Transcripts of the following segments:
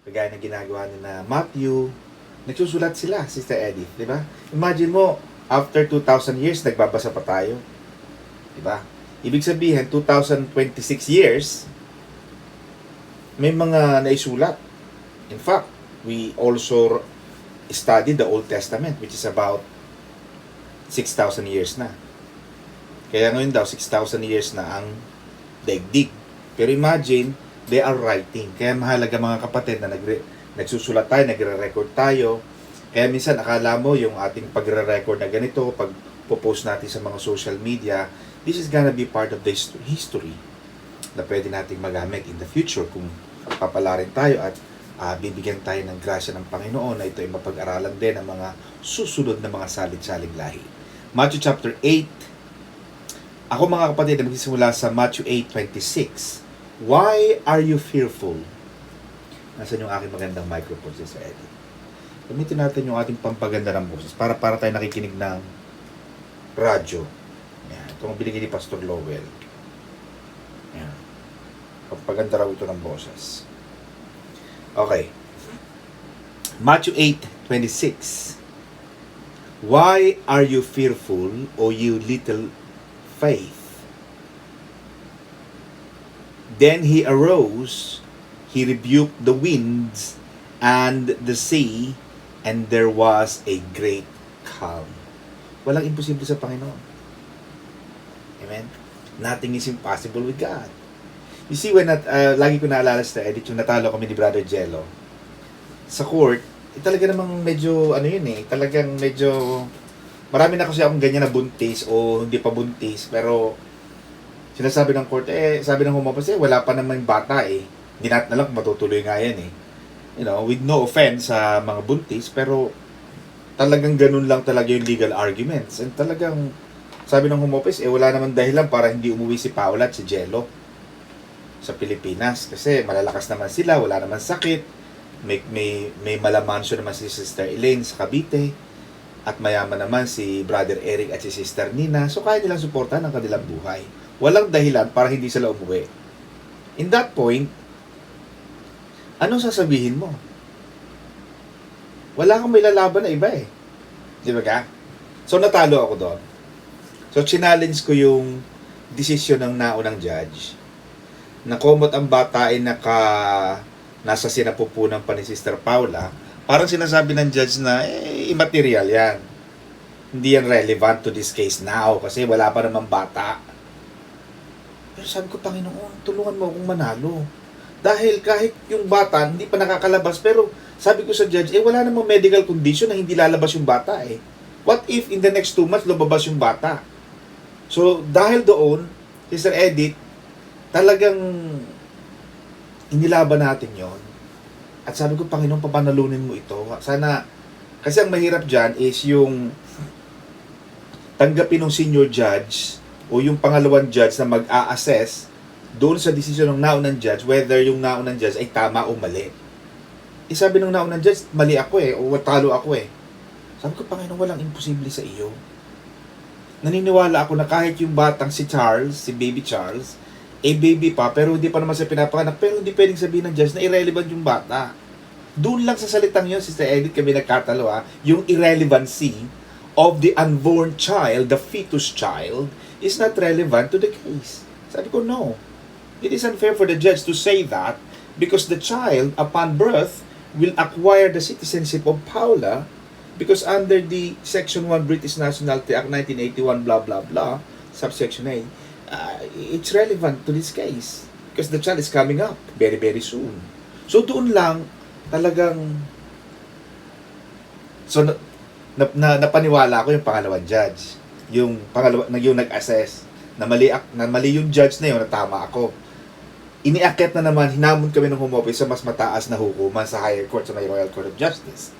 Kagaya ng ginagawa ni na Matthew, nagsusulat sila, Sister Edith, di ba? Imagine mo, after 2,000 years, nagbabasa pa tayo. Di ba? Ibig sabihin, 2026 years, may mga naisulat. In fact, we also studied the Old Testament, which is about 6,000 years na. Kaya ngayon daw, 6,000 years na ang daigdig. Pero imagine, they are writing. Kaya mahalaga mga kapatid na nagsusulat tayo, nagre-record tayo. Kaya minsan akala mo yung ating pagre-record na ganito, pag post natin sa mga social media, this is gonna be part of the history na pwede nating magamit in the future kung papalarin tayo at bibigyan tayo ng grasya ng Panginoon na ito ay mapag-aralan din ng mga susunod na mga salit-saling lahi. Matthew chapter 8. Ako mga kapatid, magsisimula sa Matthew 8:26. Why are you fearful? Nasaan yung aking magandang microphone sa Eddie? Gamitin natin yung ating pampaganda ng boses para tayo nakikinig ng radyo. Yan. Itong binigay ni Pastor Lowell. Yan. Pampaganda raw ito ng boses. Okay. Matthew 8:26. Why are you fearful, O you little faith? Then he arose, he rebuked the winds and the sea, and there was a great calm. Walang imposible sa Panginoon. Amen? Nothing is impossible with God. You see, when lagi ko naalala sa edit yung natalo kami ni Brother Jello sa court, talaga namang medyo, talagang medyo, marami na kasi akong ganyan na buntis o hindi pa buntis, pero sinasabi ng court, sabi ng humapos, wala pa naman bata Hindi natin alam kung matutuloy nga yan You know, with no offense sa mga buntis, pero talagang ganun lang talaga yung legal arguments. And talagang, sabi ng humopis, wala naman dahilan para hindi umuwi si Paula at si Jello sa Pilipinas. Kasi malalakas naman sila, wala naman sakit, may malamansyo naman si Sister Elaine sa Cavite, at mayaman naman si Brother Eric at si Sister Nina, so kaya nilang suportahan ang kanilang buhay. Walang dahilan para hindi sila umuwi. In that point, anong sasabihin mo? Wala kang may lalaban na iba Di ba ka? So natalo ako doon. So challenge ko yung desisyon ng naunang judge. Nakomot ang bata ay nasa sinapupunan pa ni Sister Paula. Parang sinasabi ng judge na immaterial yan. Hindi yan relevant to this case now kasi wala pa namang bata. Pero sabi ko, Panginoon, tulungan mo akong manalo. Dahil kahit yung bata hindi pa nakakalabas, pero sabi ko sa judge, wala namang medical condition na hindi lalabas yung bata What if in the next 2 months lumabas yung bata? So dahil doon, Sister Edith, talagang inilaban natin yon. At sabi ko, Panginoon, papanalunin mo ito. Sana, kasi ang mahirap dyan is yung tanggapin ng senior judge o yung pangalawang judge na mag-a-assess doon sa desisyon ng naunang judge whether yung naunang judge ay tama o mali. Sabi ng naunang judge, mali ako o talo ako Sabi ko, Panginoon, walang imposible sa iyo. Naniniwala ako na kahit yung batang si Charles, si baby Charles, baby pa, pero hindi pa naman siya pinapanganak, pero hindi pwedeng sabihin ng judge na irrelevant yung bata. Doon lang sa salitang yun, Sister Edith, kami nagkatalo yung irrelevancy of the unborn child, the fetus child, is not relevant to the case. Sabi ko, no. It is unfair for the judge to say that because the child, upon birth, will acquire the citizenship of Paula because under the Section 1 British Nationality Act 1981, blah, blah, blah, subsection A, it's relevant to this case because the child is coming up very, very soon. So, doon lang, talagang, so, napaniwala ko yung pangalawang judge. Yung nag-assess na mali yung judge na yun, na tama ako. Iniakyat na naman, hinamon kami ng humopis sa mas mataas na hukuman sa higher court, sa may Royal Court of Justice.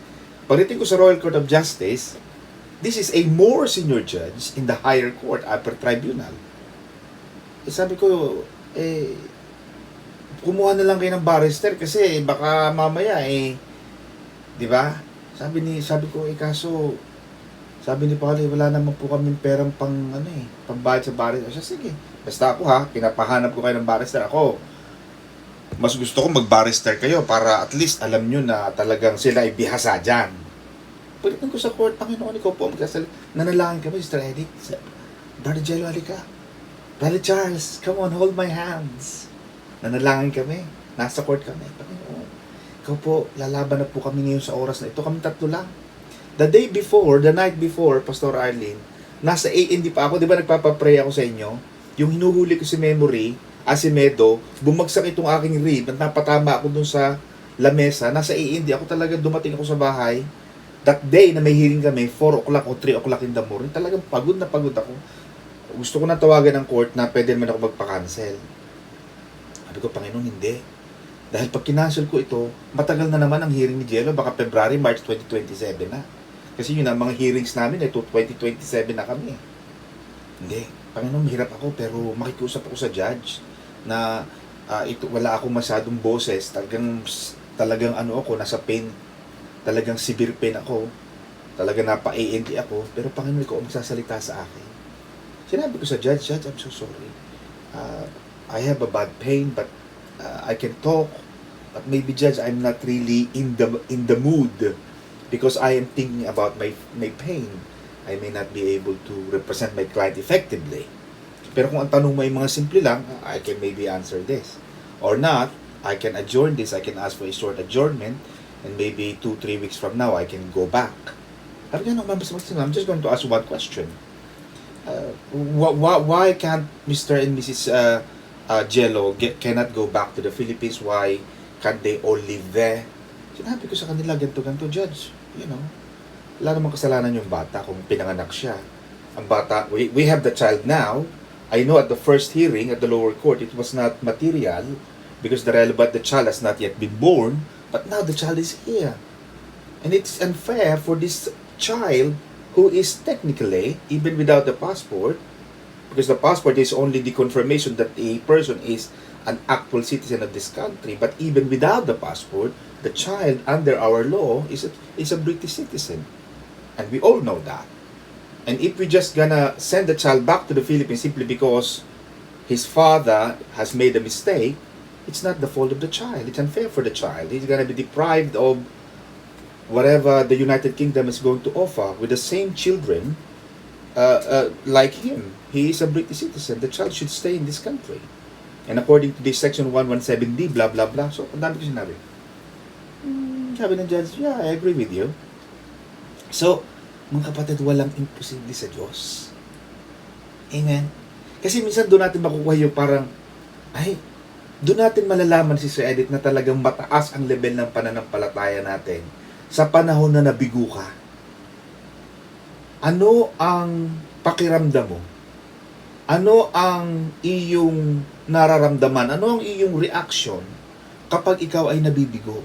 Pagdating ko sa Royal Court of Justice, this is a more senior judge in the higher court, upper tribunal. Sabi ko, kumuha na lang kayo ng barrister kasi baka mamaya di ba? Sabi ko, kaso, sabi ni Paula, wala naman po kaming perang pambayad sa barrister. Siya, sige. Basta ako pinapahanap ko kayo ng barrister. Ako, Mas gusto ko mag-barrister kayo para at least alam nyo na talagang sila ay bihasa dyan. Pagdating ko sa court, Panginoon, ikaw po magsasalita. Nanalangin kami, Sister Edith. Brother Jello, halika. Brother Charles, come on, hold my hands. Nanalangin kami. Nasa court kami. Panginoon, ikaw po, lalaban na po kami ngayon sa oras na ito. Kami tatlo lang. The day before, the night before, Pastor Arlene, nasa A&D pa ako. Di ba nagpapapray ako sa inyo? Yung hinuhuli ko si Memory, si Medo, bumagsak itong aking rib at napatama ako dun sa lamesa. Nasa A&D ako talaga, dumating ako sa bahay. That day na may hearing kami, 4 o'clock o 3 o'clock in the morning, talagang pagod na pagod ako. Gusto ko na tawagan ng court na pwede naman ako magpa-cancel. Sabi ko, Panginoon, hindi. Dahil pag kinancel ko ito, matagal na naman ang hearing ni Jello, baka February, March 2027 na. Kasi yun ang mga hearings namin, ito 2027 na kami. Hindi. Panginoon, mahirap ako, pero makikiusap ako sa judge na ito, wala akong masyadong boses, talagang ano ako, nasa pain, talagang severe pain ako, talagang napa-A&D ako, pero Panginoon, ikaw ang magsasalita sa akin. Sinabi ko sa judge, I'm so sorry. I have a bad pain, but I can talk, but maybe judge, I'm not really in the mood because I am thinking about my pain. I may not be able to represent my client effectively. Pero kung ang tanong mo ay mga simple lang, I can maybe answer this. Or not, I can adjourn this, I can ask for a short adjournment, and maybe 2-3 weeks from now, I can go back. Pero yan, I'm just going to ask one question. Why can't Mr. and Mrs. Jello cannot go back to the Philippines? Why can't they all live there? Sinabi ko sa kanila, ganito, judge. You know, wala namang kasalanan yung bata kung pinanganak siya. Ang bata, we have the child now. I know at the first hearing at the lower court, it was not material because the child has not yet been born, but now the child is here. And it's unfair for this child who is technically, even without the passport, because the passport is only the confirmation that a person is an actual citizen of this country, but even without the passport, the child under our law is a British citizen. And we all know that. And if we just gonna send the child back to the Philippines simply because his father has made a mistake, it's not the fault of the child. It's unfair for the child. He's gonna be deprived of whatever the United Kingdom is going to offer with the same children like him. He is a British citizen. The child should stay in this country. And according to this section 117D, blah, blah, blah. So, ang dami ko sinabi. Sabi ng judge, yeah, I agree with you. So, mga kapatid, walang imposible sa Diyos. Amen? Kasi minsan doon natin makukuha yung parang, doon natin malalaman si Sir Edith na talagang mataas ang level ng pananampalataya natin sa panahon na nabigo ka. Ano ang pakiramdam mo? Ano ang iyong nararamdaman? Ano ang iyong reaction kapag ikaw ay nabibigo?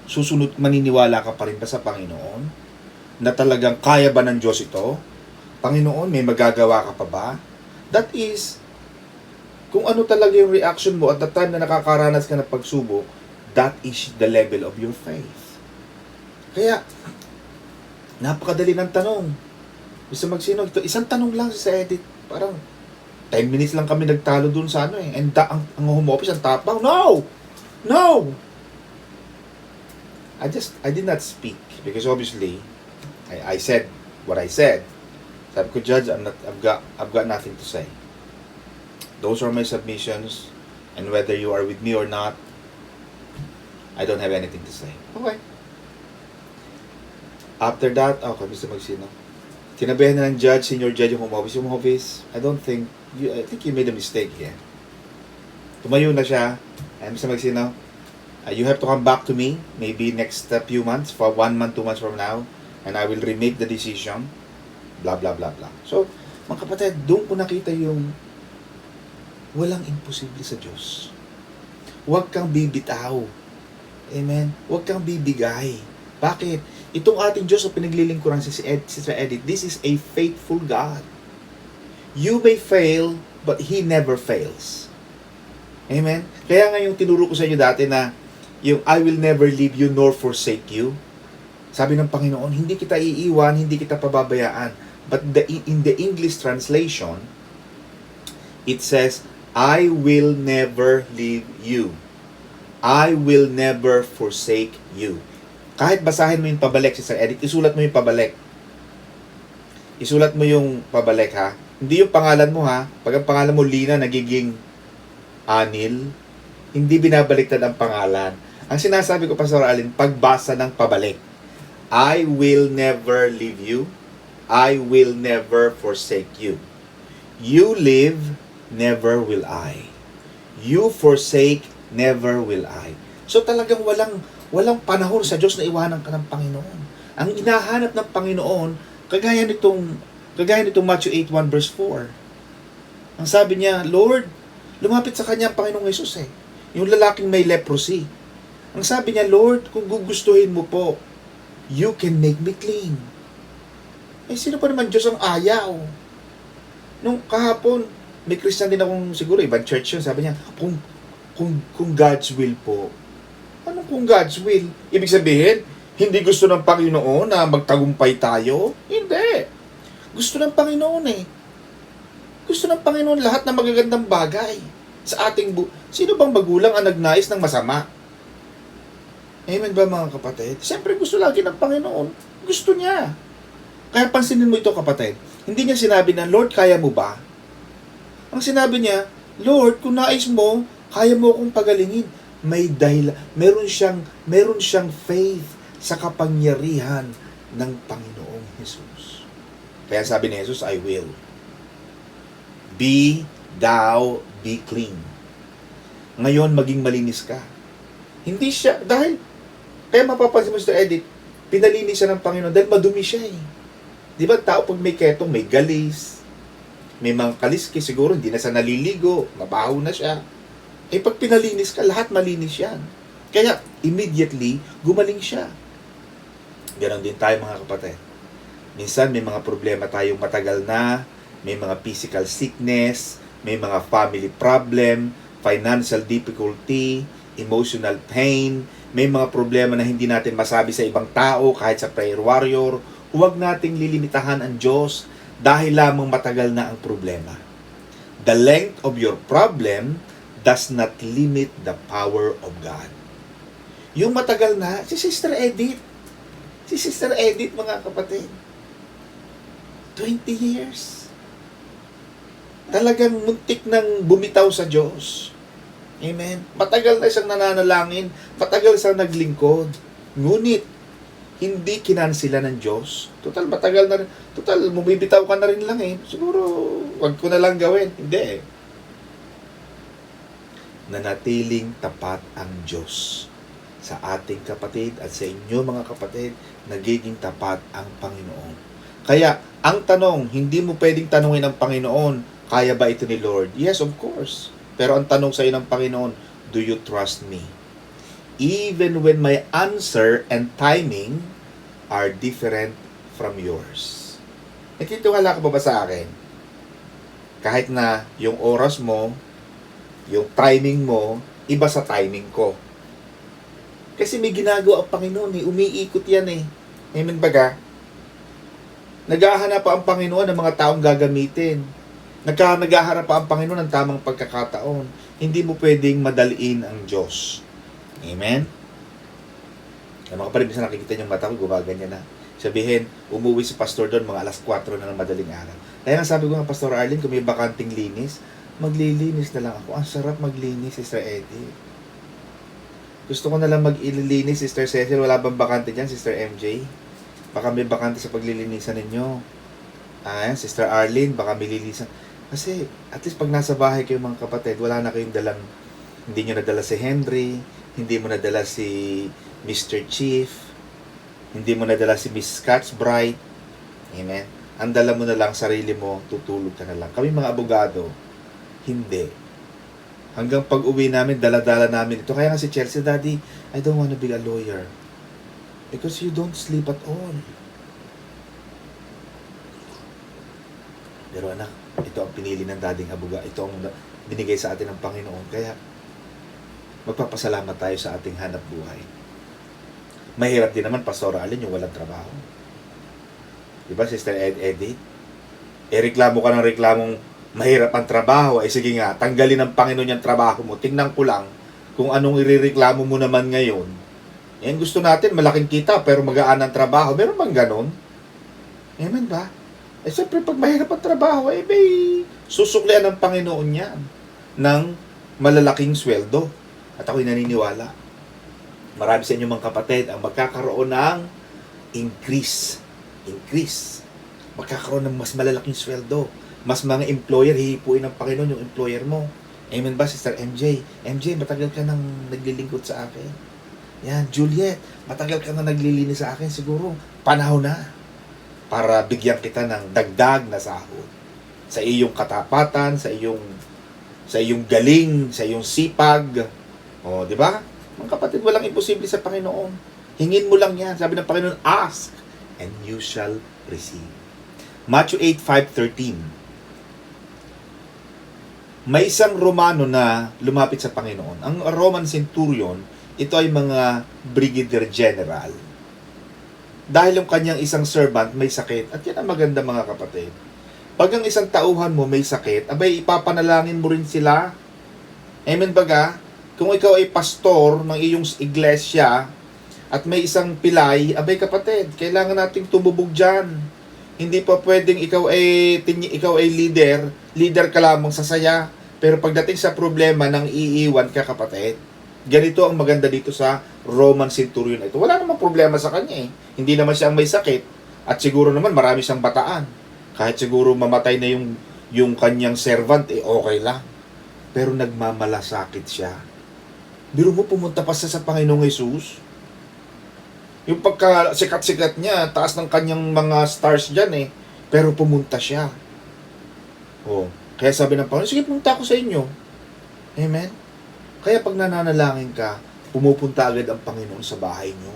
Susunod, maniniwala ka pa rin ba sa Panginoon? Na talagang kaya ba ng Diyos ito? Panginoon, may magagawa ka pa ba? That is, kung ano talaga yung reaction mo at the time na nakakaranas ka ng pagsubok, that is the level of your faith. Kaya, napakadali ng tanong. Gusto magsino, ito, isang tanong lang sa edit. Parang, 10 minutes lang kami nagtalo dun sa ano eh. And ang home office, ang tapang, no! No! I did not speak because obviously, I said what I said. Sabi ko, Judge, I've got nothing to say. Those are my submissions, and whether you are with me or not, I don't have anything to say. Okay. After that, okay, Mr. Magsino. Tinabihan na ng judge, senior judge yung home office. Yung home office, I think you made a mistake here. Tumayo na siya. Mr. Magsino, you have to come back to me, maybe next few months, for 1 month, 2 months from now, and I will remake the decision, blah, blah, blah, blah. So, mga kapatid, doon ko nakita yung walang imposible sa Diyos. Huwag kang bibitaw. Amen? Huwag kang bibigay. Bakit? Itong ating Diyos na pinaglilingkuran si Sister Edith, this is a faithful God. You may fail, but He never fails. Amen? Kaya nga yung tinuro ko sa inyo dati na yung I will never leave you nor forsake you. Sabi ng Panginoon, hindi kita iiwan, hindi kita pababayaan. But in the English translation, it says, I will never leave you. I will never forsake you. Kahit basahin mo yung pabalik, Sister Edith, isulat mo yung pabalik. Isulat mo yung pabalik, ha? Hindi yung pangalan mo, ha? Pag ang pangalan mo, Lina, nagiging Anil, hindi binabaliktad ang pangalan. Ang sinasabi ko, Pastor Alin, pagbasa ng pabalik. I will never leave you. I will never forsake you. You live, never will I. You forsake, never will I. So talagang walang panahon sa Diyos na iwanan ka ng Panginoon. Ang inahanap ng Panginoon, kagaya nitong Matthew 8:1 verse 4. Ang sabi niya, Lord, lumapit sa kanya ang Panginoong Hesus eh. Yung lalaking may leprosy. Ang sabi niya, Lord, kung gugustuhin mo po, you can make me clean. Eh, sino pa naman Diyos ang ayaw? Nung kahapon, may Christian din akong siguro, ibang church yun, sabi niya, kung God's will po. Anong kung God's will? Ibig sabihin, hindi gusto ng Panginoon na magtagumpay tayo? Hindi. Gusto ng Panginoon eh. Gusto ng Panginoon lahat ng magagandang bagay sa ating Sino bang magulang ang nagnais ng masama? Amen ba mga kapatid? Siyempre gusto lagi ng Panginoon. Gusto niya. Kaya pansinin mo ito kapatid. Hindi niya sinabi na, Lord, kaya mo ba? Ang sinabi niya, Lord, kung nais mo, kaya mo akong pagalingin. May dahil, meron siyang faith sa kapangyarihan ng Panginoong Jesus. Kaya sabi ni Jesus, I will. Be thou be clean. Ngayon, maging malinis ka. Hindi siya, kaya mapapansin mo, Sister Edith, pinalinis siya ng Panginoon dahil madumi siya eh. Di ba, tao pag may ketong, may galis, may mga kaliskis, siguro hindi na siya naliligo, mabaho na siya. Eh pag pinalinis ka, lahat malinis yan. Kaya, immediately, gumaling siya. Ganon din tayo mga kapatid. Minsan, may mga problema tayong matagal na, may mga physical sickness, may mga family problem, financial difficulty, emotional pain, may mga problema na hindi natin masabi sa ibang tao, kahit sa prayer warrior. Huwag nating lilimitahan ang Diyos dahil lamang matagal na ang problema. The length of your problem does not limit the power of God. Yung matagal na, si Sister Edith, mga kapatid, 20 years. Talagang muntik nang bumitaw sa Diyos. Amen. Matagal na siyang nananalangin, matagal siyang naglingkod. Ngunit, hindi kinansila ng Diyos. Total, matagal na rin. Total, bumibitaw ka na rin lang eh. Siguro, wag ko na lang gawin. Hindi eh. Nanatiling tapat ang Diyos sa ating kapatid at sa inyo mga kapatid, nagiging tapat ang Panginoon. Kaya, ang tanong, hindi mo pwedeng tanungin ang Panginoon, kaya ba ito ni Lord? Yes, of course. Pero ang tanong sa iyo ng Panginoon, do you trust me? Even when my answer and timing are different from yours. Nagtitiwala ka ba sa akin? Kahit na yung oras mo, yung timing mo, iba sa timing ko. Kasi may ginagawa ang Panginoon eh. Umiikot yan eh. Amen baga? Naghahanap pa ang Panginoon ng mga taong gagamitin. Naghaharap pa ang Panginoon ng tamang pagkakataon. Hindi mo pwedeng madaliin ang Diyos. Amen? Mga kapatid, minsan nakikita niyong mata ko, gumaganyan na. Sabihin, umuwi si pastor doon, mga alas 4 na ng madaling araw. Kaya nga sabi ko nga, Pastor Arlene, kung may bakanting linis, maglilinis na lang ako. Ang sarap maglinis, Sister Eddie. Gusto ko na lang mag-ilinis, Sister Cecil. Wala bang bakante dyan, Sister MJ? Baka may bakante sa paglilinisan ninyo. Sister Arlene, baka may lilisan. Kasi, at least pag nasa bahay kayo mga kapatid, wala na kayong dalang, hindi nyo nadala si Henry, hindi mo nadala si Mr. Chief, hindi mo nadala si Miss Scotch Bright. Amen? Ang dala mo na lang, sarili mo, tutulog ka na lang. Kami mga abogado, hindi. Hanggang pag uwi namin, dala-dala namin ito. Kaya nga si Chelsea, Daddy, I don't wanna be a lawyer. Because you don't sleep at all. Pero anak, ito ang pinili ng dading abuga. Ito ang binigay sa atin ng Panginoon. Kaya, magpapasalamat tayo sa ating hanap buhay. Mahirap din naman, Pastor Allen, yung walang trabaho. Diba, Sister Edith? Reklamo ka ng reklamong Mahirap ang trabaho, eh sige nga, tanggalin ng Panginoon yung trabaho mo. Tingnan ko lang kung anong irereklamo mo naman ngayon. Yan gusto natin, malaking kita, pero magaan ang trabaho. Meron bang ganon? Amen ba? Eh siyempre, pag mahirap ang trabaho, eh may susuklian ng Panginoon yan ng malalaking sweldo. At ako'y naniniwala. Marami sa inyo mga kapatid ang magkakaroon ng increase. Magkakaroon ng mas malalaking sweldo. Mas mga employer, hihipuin ng Panginoon yung employer mo. Amen ba, Sister MJ? MJ, matagal ka nang naglilingkod sa akin. Yan, Juliet, matagal ka nang naglilinis sa akin. Siguro, panahon na para bigyan kita ng dagdag na sahod. Sa iyong katapatan, sa iyong galing, sa iyong sipag. O, di ba? Mga kapatid, walang imposible sa Panginoon. Hingin mo lang yan. Sabi ng Panginoon, ask and you shall receive. Matthew 8:5-13. May isang Romano na lumapit sa Panginoon. Ang Roman centurion, ito ay mga brigadier general. Dahil yung kanyang isang servant may sakit, at yan ang maganda mga kapatid. Pag ang isang tauhan mo may sakit, abay ipapanalangin mo rin sila. Amen baga? Kung ikaw ay pastor ng iyong iglesia at may isang pilay, abay kapatid, kailangan nating tumubog dyan. Hindi pa pwedeng ikaw ay leader ka lamang sa saya. Pero pagdating sa problema nang iiwan ka kapatid, ganito ang maganda dito sa Roman centurion ito. Wala namang problema sa kanya eh. Hindi naman siya may sakit at siguro naman marami siyang bataan. Kahit siguro mamatay na yung kanyang servant, eh okay lang. Pero nagmamalasakit siya. Biro mo pumunta pa siya sa Panginoong Jesus. Yung pagka-sikat-sikat niya, taas ng kanyang mga stars dyan eh. Pero pumunta siya. Oh. Kaya sabi ng Panginoon, sige pumunta ako sa inyo. Amen? Kaya pag nananalangin ka, pumupunta agad ang Panginoon sa bahay niyo.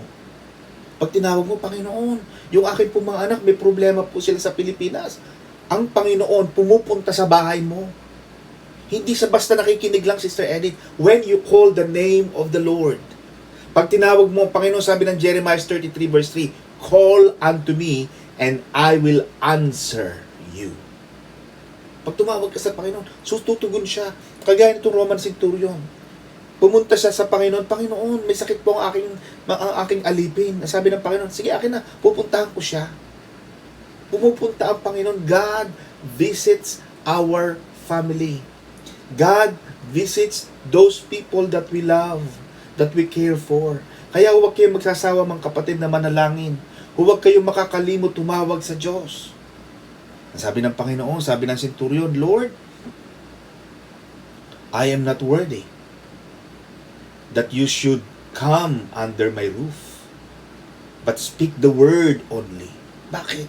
Pag tinawag mo, Panginoon, yung aking pong mga anak, may problema po sila sa Pilipinas. Ang Panginoon pumupunta sa bahay mo. Hindi sa basta nakikinig lang, Sister Edith. When you call the name of the Lord. Pag tinawag mo ang Panginoon, sabi ng Jeremiah 33:3, call unto me and I will answer you. Pag tumawag ka sa Panginoon, tutugon siya. Kagaya nitong Roman centurion. Pumunta siya sa Panginoon, Panginoon, may sakit po ang aking alipin. Sabi ng Panginoon, sige akin na, pupuntahan ko siya. Pumupunta ang Panginoon. God visits our family. God visits those people that we love, that we care for. Kaya huwag kayong magsasawa mga kapatid na manalangin. Huwag kayong makakalimot tumawag sa Diyos. Sabi ng Panginoon, sabi ng centurion, Lord, I am not worthy that you should come under my roof, but speak the word only. Bakit?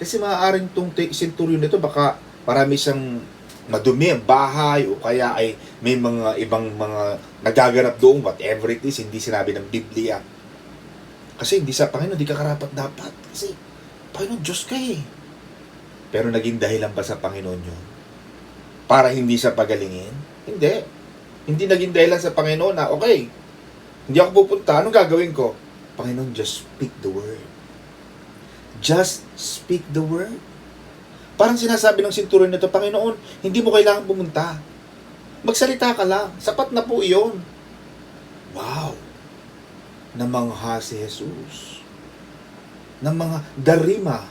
Kasi maaaring itong centurion nito, baka marami siyang madumi ang bahay, o kaya ay may mga ibang mga nagaganap doon, whatever it is, hindi sinabi ng Biblia. Kasi hindi sa Panginoon, hindi ka karapat dapat. Kasi, Panginoon, Diyos ka eh. Pero naging dahilan ba sa Panginoon yun? Para hindi siya pagalingin? Hindi. Hindi naging dahilan sa Panginoon na, okay, hindi ako pupunta, anong gagawin ko? Panginoon, just speak the word. Just speak the word. Parang sinasabi ng centurion nito, Panginoon, hindi mo kailangan pumunta. Magsalita ka lang. Sapat na po iyon. Wow! Namangha si Jesus. Darima.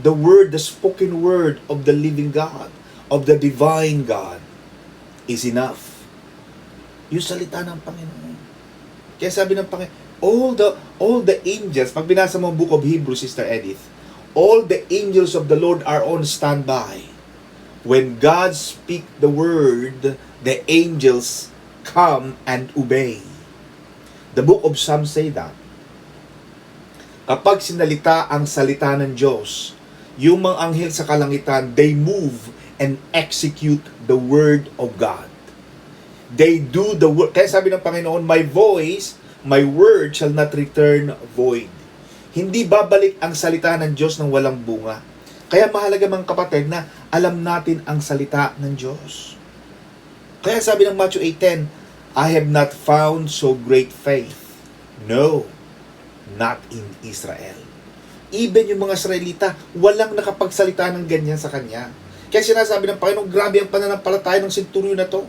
The word, the spoken word of the living God, of the divine God, is enough. Yung salita ng Panginoon. Kaya sabi ng Panginoon, all the angels, pag binasa mo ang book of Hebrews, Sister Edith, all the angels of the Lord are on standby. When God speak the word, the angels come and obey. The book of Psalms say that. Kapag sinalita ang salita ng Diyos, yung mga anghel sa kalangitan, they move and execute the word of God. They do the word. Kaya sabi ng Panginoon, my voice, my word shall not return void. Hindi babalik ang salita ng Diyos ng walang bunga. Kaya mahalaga mga kapatid na alam natin ang salita ng Diyos. Kaya sabi ng Matthew 8:10, I have not found so great faith. No, not in Israel. Even yung mga Israelita, walang nakapagsalita ng ganyan sa kanya. Kaya sinasabi ng Panginoon, grabe ang pananampalataya ng senturyo na to.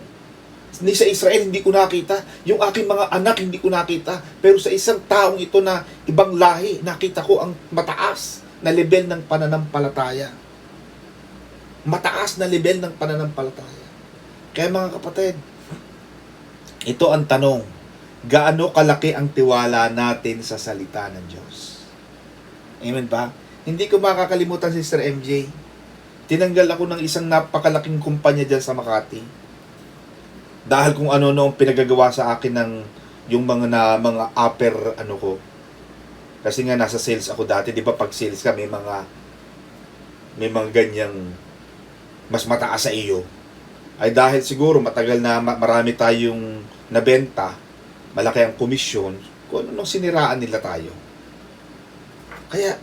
Ni sa Israel, hindi ko nakita. Yung aking mga anak, hindi ko nakita. Pero sa isang taong ito na ibang lahi, nakita ko ang mataas na level ng pananampalataya. Mataas na level ng pananampalataya. Kaya mga kapatid, ito ang tanong, gaano kalaki ang tiwala natin sa salita ng Diyos? Amen ba? Hindi ko makakalimutan, Sister MJ, tinanggal ako ng isang napakalaking kumpanya dyan sa Makati. Dahil kung ano noong pinagagawa sa akin ng yung mga upper ko. Kasi nga nasa sales ako dati, 'di ba pag sales ka may mga ganyang mas mataas sa iyo. Ay dahil siguro matagal na marami tayong nabenta, malaki ang komisyon, kung ano nung siniraan nila tayo. Kaya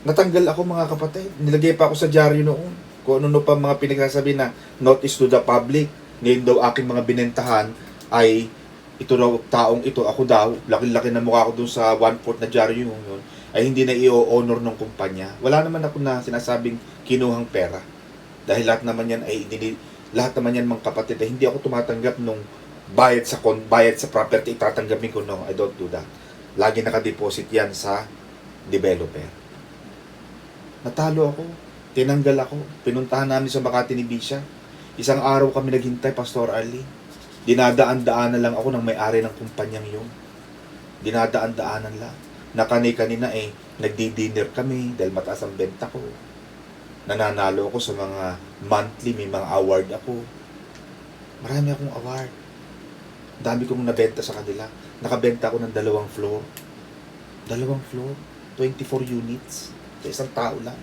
natanggal ako mga kapatid. Nilagay pa ako sa dyaryo noon. Kung ano pa mga pinagsasabi na notice to the public. Ngayon daw aking mga binentahan ay ito daw taong ito, ako daw, laki-laki na mukha ko dun sa 1/4 na dyaryo yun, ay hindi na i-honor ng kumpanya. Wala naman ako na sinasabing kinuhang pera. Dahil lahat naman yan mga kapatid, ay hindi ako tumatanggap nung bayad sa property, itatanggapin ko. No, I don't do that. Lagi nakadeposit yan sa developer. Natalo ako, tinanggal ako, pinuntahan namin sa Makati ni Bisha. Isang araw kami naghintay, Pastor Ali. Dinadaan-daanan lang ako ng may-ari ng kumpanyang yun. Dinadaan-daanan lang. Kanina nagdi-dinner kami dahil mataas ang benta ko. Nananalo ako sa mga monthly, may mga award ako. Marami akong award. Dami kong nabenta sa kanila. Nakabenta ako ng 2 floor. 2 floor, 24 units. Sa isang tao lang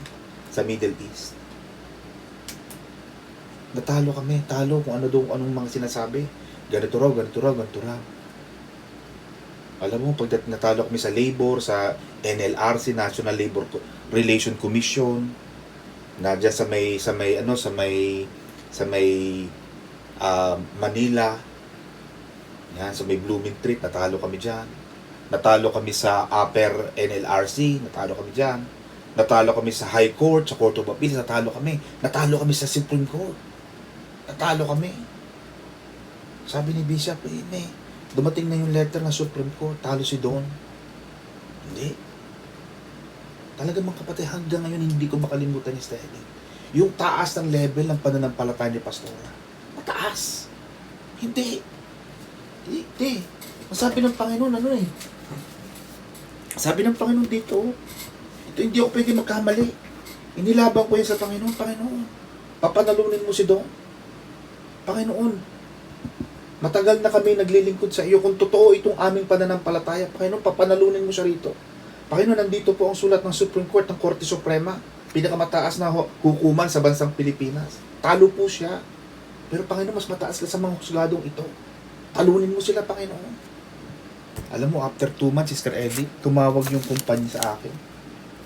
sa Middle East. Natalo kami, talo kung anong mga sinasabi. Ganito raw. Alam mo, pag natalo kami sa labor, sa NLRC, National Labor Relation Commission, na dyan sa may Manila, yan, sa may Blooming Street, natalo kami dyan. Natalo kami sa Upper NLRC, natalo kami dyan. Natalo kami sa High Court, sa Court of Appeals, natalo kami. Natalo kami sa Supreme Court. Natalo kami. Sabi ni Bishop, dumating na yung letter ng Supreme Court, talo si Don. Hindi. Talaga mga kapatid, hanggang ngayon hindi ko makalimutan yung study. Yung taas ng level ng pananampalataya ni Pastora. Mataas. Hindi. Sabi ng Panginoon, sabi ng Panginoon dito, ito hindi ako pwede magkamali. Inilaban ko yan sa Panginoon. Papanalunin mo si Don. Panginoon, matagal na kami naglilingkod sa iyo. Kung totoo itong aming pananampalataya, Panginoon, papanalunin mo siya rito. Panginoon, nandito po ang sulat ng Supreme Court, ng Korte Suprema, pinakamataas na hukuman sa bansang Pilipinas. Talo po siya. Pero Panginoon, mas mataas ka sa mga husgadong ito. Talunin mo sila, Panginoon. Alam mo, after 2 months, Sister Eddie, tumawag yung kumpanya sa akin.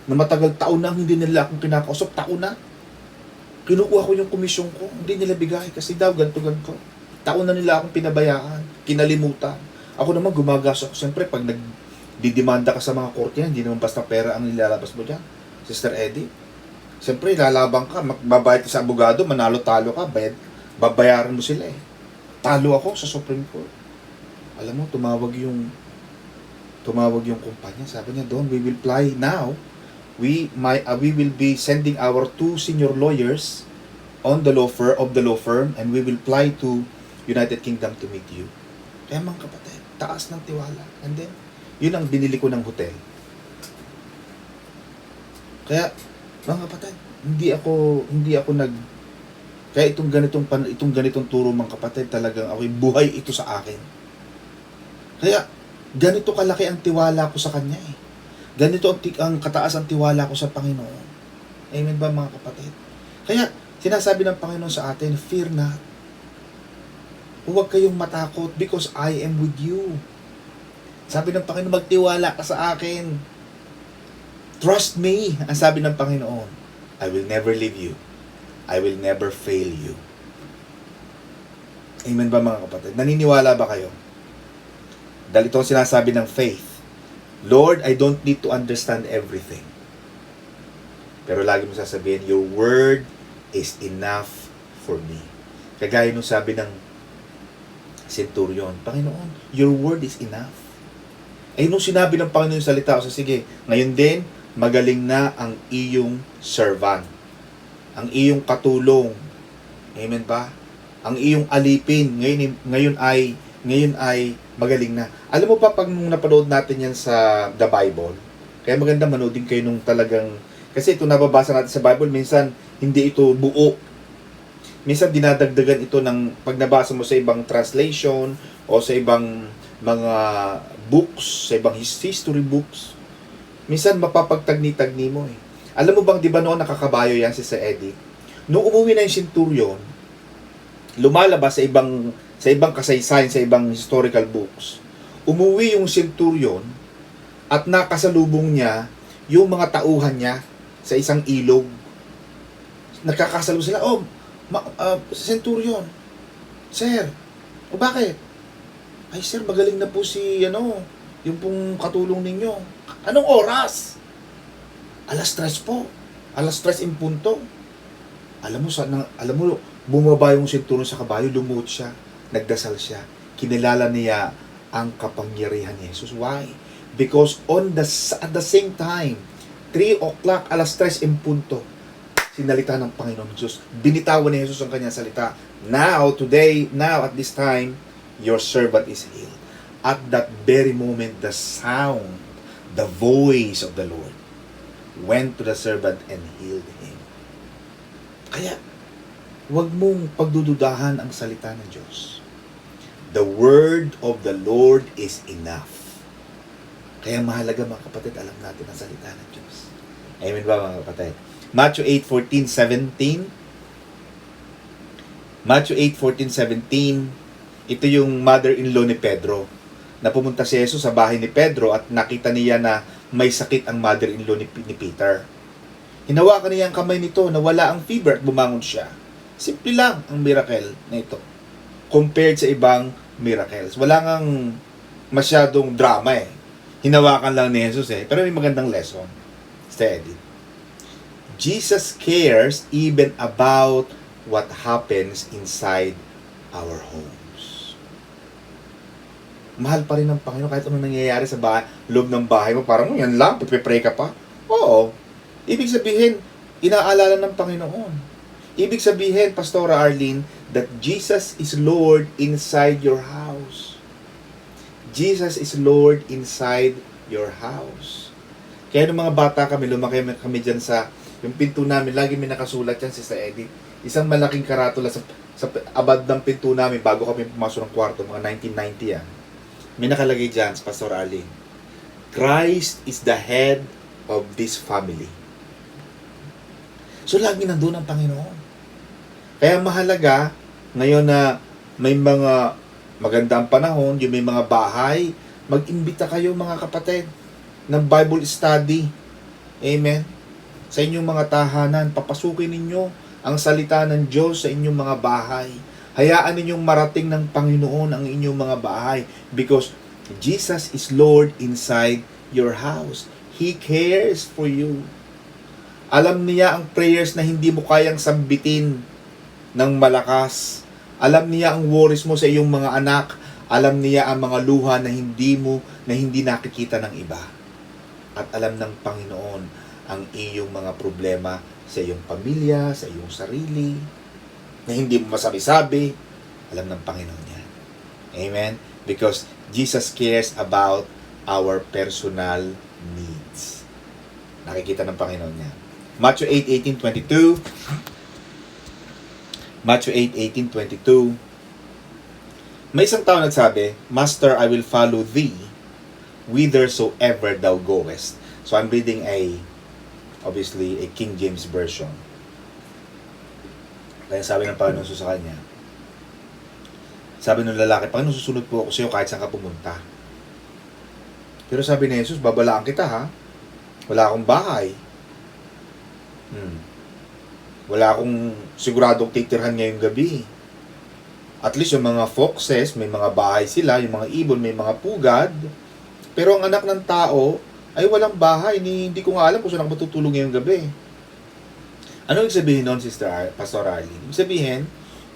Na matagal taon na hindi nila akong kinakausap, taon na. Kinukuha ko yung komisyon ko, hindi nila bigay kasi daw ganito. Taon na nila akong pinabayaan, kinalimutan. Ako naman gumagas ako. Siyempre, pag nagdidemanda ka sa mga korte, hindi naman basta pera ang nilalabas mo dyan. Sister Eddie, siyempre, lalabang ka, magbabayad ka sa abogado, manalo-talo ka, babayaran mo sila eh. Talo ako sa Supreme Court. Alam mo, tumawag yung kumpanya. Sabi niya, Don, we will fly now. We will be sending our 2 senior lawyers on the law firm and we will fly to United Kingdom to meet you. Kaya mga kapatid, taas ng tiwala. And then, yun ang binili ko ng hotel. Kaya, mga kapatid, kaya itong ganitong turo mga kapatid, talagang ako'y buhay ito sa akin. Kaya, ganito kalaki ang tiwala ko sa Kanya eh. Ganito ang kataas ang tiwala ko sa Panginoon. Amen ba mga kapatid? Kaya, sinasabi ng Panginoon sa atin, fear not. Huwag kayong matakot because I am with you. Sabi ng Panginoon, magtiwala ka sa akin. Trust me. Ang sabi ng Panginoon, I will never leave you. I will never fail you. Amen ba mga kapatid? Naniniwala ba kayo? Dahil ito ang sinasabi ng faith. Lord, I don't need to understand everything. Pero lagi mo sasabihin, your word is enough for me. Kagaya nung sabi ng centurion, Panginoon, your word is enough. Ay nung sinabi ng Panginoon yung salita, so sige, ngayon din, magaling na ang iyong servant. Ang iyong katulong. Amen ba? Ang iyong alipin. Ngayon ay magaling na. Alam mo pa, pag nung napanood natin yan sa The Bible, kaya maganda manoodin kayo nung talagang, kasi ito nababasa natin sa Bible, minsan hindi ito buo. Minsan dinadagdagan ito ng pag nabasa mo sa ibang translation o sa ibang mga books, sa ibang history books. Minsan mapapagtagni-tagni mo eh. Alam mo bang, di ba noon nakakabayo yan si Sir Eddie? Nung umuwi na yung centurion, lumalabas sa ibang kasaysayan, sa ibang historical books. Umuwi yung centurion at nakasalubong niya yung mga tauhan niya sa isang ilog. Nagkakasalubong sila, centurion, sir, o bakit? Ay sir, magaling na po si, yung pong katulong ninyo. Anong oras? 3:00 po. 3:00 in punto. Alam mo, bumaba yung centurion sa kabayo, lumuhod siya, nagdasal siya. Kinilala niya ang kapangyarihan ni Jesus. Why? Because at the same time, 3:00, 3:00 in punto, sinalita ng Panginoon Diyos. Binitawan ni Jesus ang kanyang salita. Now, at this time, your servant is healed. At that very moment, the sound, the voice of the Lord went to the servant and healed him. Kaya, huwag mong pagdududahan ang salita ng Diyos. The word of the Lord is enough. Kaya mahalaga mga kapatid, alam natin ang salita ng Diyos. Amen ba mga kapatid? Matthew 8:14-17. Matthew 8:14-17. Ito yung mother-in-law ni Pedro. Na pumunta si Jesus sa bahay ni Pedro at nakita niya na may sakit ang mother-in-law ni Peter. Hinawakan niya ang kamay nito na wala ang fever at bumangon siya. Simple lang ang miracle na ito. Compared sa ibang miracles. Wala ngang masyadong drama eh. Hinawakan lang ni Jesus eh. Pero may magandang lesson. Steady. Jesus cares even about what happens inside our homes. Mahal pa rin ng Panginoon kahit anong nangyayari sa loob ng bahay mo. Parang yan lang, pipipray ka pa. Oo. Ibig sabihin, inaalala ng Panginoon. Ibig sabihin, Pastora Arlene, that Jesus is Lord inside your house. Jesus is Lord inside your house. Kaya nung mga bata kami, lumaki kami dyan sa yung pinto namin, lagi may nakasulat yan, Sister Edith. Isang malaking karatula sa abad ng pinto namin bago kami pumasok ng kwarto, mga 1990 yan. May nakalagay dyan, Pastor Arlene, Christ is the head of this family. So, lagi nandun ang Panginoon. Kaya mahalaga, ngayon na may mga maganda ang panahon, yung may mga bahay, mag-imbita kayo mga kapatid ng Bible study. Amen? Sa inyong mga tahanan, papasukin ninyo ang salita ng Diyos sa inyong mga bahay. Hayaan ninyong marating ng Panginoon ang inyong mga bahay because Jesus is Lord inside your house. He cares for you. Alam niya ang prayers na hindi mo kayang sambitin ng malakas. Alam niya ang worries mo sa iyong mga anak. Alam niya ang mga luha na hindi nakikita ng iba. At alam ng Panginoon ang iyong mga problema sa iyong pamilya, sa iyong sarili, na hindi mo masabi-sabi. Alam ng Panginoon yan. Amen? Because Jesus cares about our personal needs. Nakikita ng Panginoon yan. Matthew 8:18-22. Matthew 8:18-22. May isang tao nagsabi, Master, I will follow thee whithersoever thou goest. So I'm reading obviously a King James version. Kaya sabi ng Panginoon sa kanya, sabi ng lalaki, Panginoon, susunod po ako sa iyo kahit saan ka pumunta. Pero sabi ni Jesus, babalaan kita ha. Wala akong bahay. Wala akong siguradong titirhan ngayong gabi. At least yung mga foxes, may mga bahay sila, yung mga ibon, may mga pugad. Pero ang anak ng tao ay walang bahay. Hindi ko nga alam kung saan ako matutulog ngayong gabi. Ano ibig sabihin nun, Pastor Arlene? Ibig sabihin,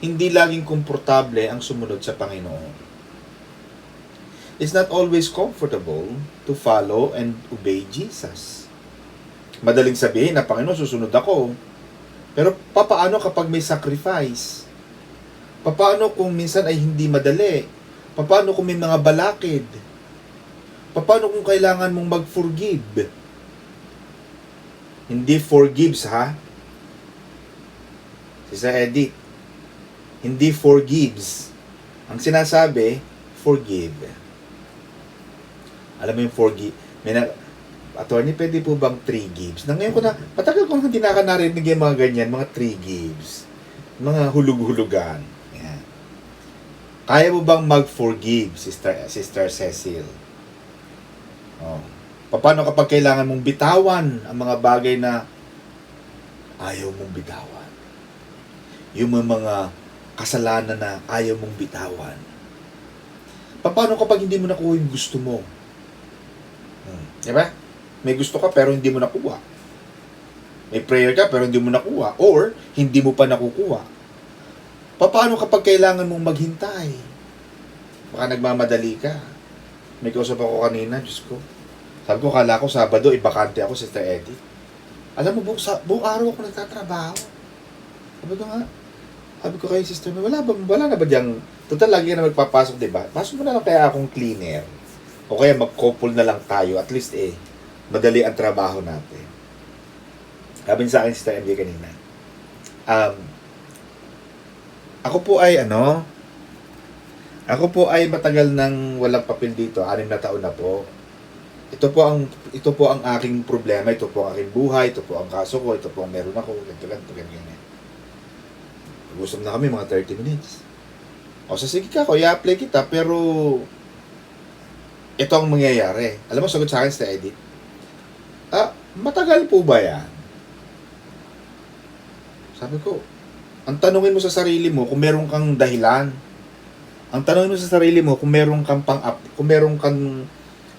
hindi laging komportable ang sumunod sa Panginoon. It's not always comfortable to follow and obey Jesus. Madaling sabihin na, Panginoon, susunod ako. Pero papaano kapag may sacrifice? Papaano kung minsan ay hindi madali? Papaano kung may mga balakid? Papaano kung kailangan mong mag-forgive? Hindi forgives, ha? Sister Edith, hindi forgives. Ang sinasabi, forgive. Alam mo yung forgive? Attorney, pwede po bang 3 gives? Na ngayon ko na, matagal ko hindi narinig yung mga ganyan, mga 3 gives. Mga hulug-hulugan. Yan. Kaya mo bang mag-forgive, Sister Cecil? Oh. Paano kapag kailangan mong bitawan ang mga bagay na ayaw mong bitawan? Yung mga kasalanan na ayaw mong bitawan. Paano kapag hindi mo nakuha yung gusto mo? Diba? May gusto ka pero hindi mo nakuha. May prayer ka pero hindi mo nakuha. Or, hindi mo pa nakukuha. Paano kapag kailangan mong maghintay? Baka nagmamadali ka. May kausap ako kanina, Diyos ko. Sabi ko, kala ko Sabado, ibakante ako, Sister Eddie. Alam mo, buong araw ako nagtatrabaho. Sabi ko kay Sister, wala na ba diyang, total lagi na magpapasok, diba? Pasok mo na lang kaya akong cleaner. O kaya mag-couple na lang tayo. At least madali ang trabaho natin. Sabi sa akin, Sister MJ kanina. Ako po ay matagal nang walang papel dito. 6 na taon na po. Ito po ang aking problema, ito po ang aking buhay, ito po ang kaso ko, ito po ang meron ako, ganyan. Pag-usap na kami mga 30 minutes. O sige ka, i-apply kita, pero ito ang mangyayari. Alam mo, sagot sa akin, Sister Edith, matagal po ba yan? Sabi ko, ang tanungin mo sa sarili mo kung meron kang dahilan. Ang tanungin mo sa sarili mo kung meron kang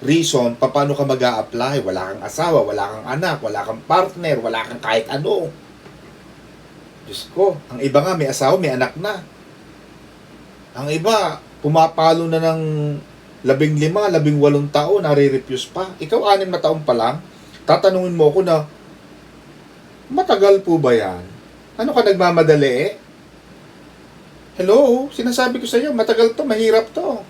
reason, paano ka mag-a-apply? Wala kang asawa, wala kang anak, wala kang partner, wala kang kahit ano. Diyos ko, ang iba nga may asawa, may anak na. Ang iba, pumapalo na ng 15, 18 taon, nare-refuse pa. Ikaw, 6 na taon pa lang, tatanungin mo ako na, matagal po ba yan? Ano ka nagmamadali? Hello, sinasabi ko sa iyo, matagal to, mahirap to.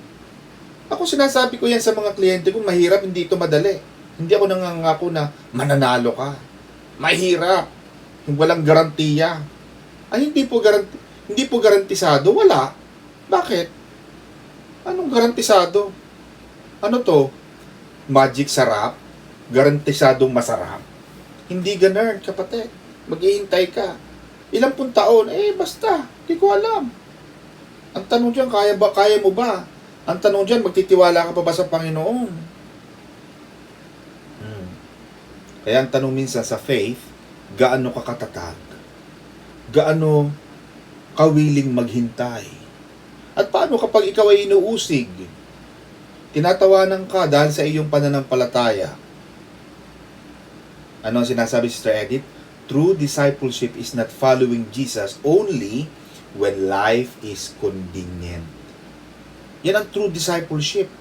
Ako sinasabi ko yan sa mga kliyente ko, mahirap, hindi ito madali. Hindi ako nangangako na mananalo ka. Mahirap. Walang garantiya. Ay, hindi po garantisado. Wala. Bakit? Anong garantisado? Ano to? Magic sarap? Garantisadong masarap? Hindi ganun, kapatid. Maghihintay ka. Ilang pun taon? Basta. Hindi ko alam. Ang tanong dyan, kaya mo ba? Ang tanong dyan, magtitiwala ka pa ba sa Panginoon? Kaya ang tanong minsan sa faith, gaano ka katatag? Gaano kawiling maghintay? At paano kapag ikaw ay inuusig? Tinatawanan ka dahil sa iyong pananampalataya. Ano ang sinasabi si Sister Edith? True discipleship is not following Jesus only when life is convenient. Yan ang true discipleship.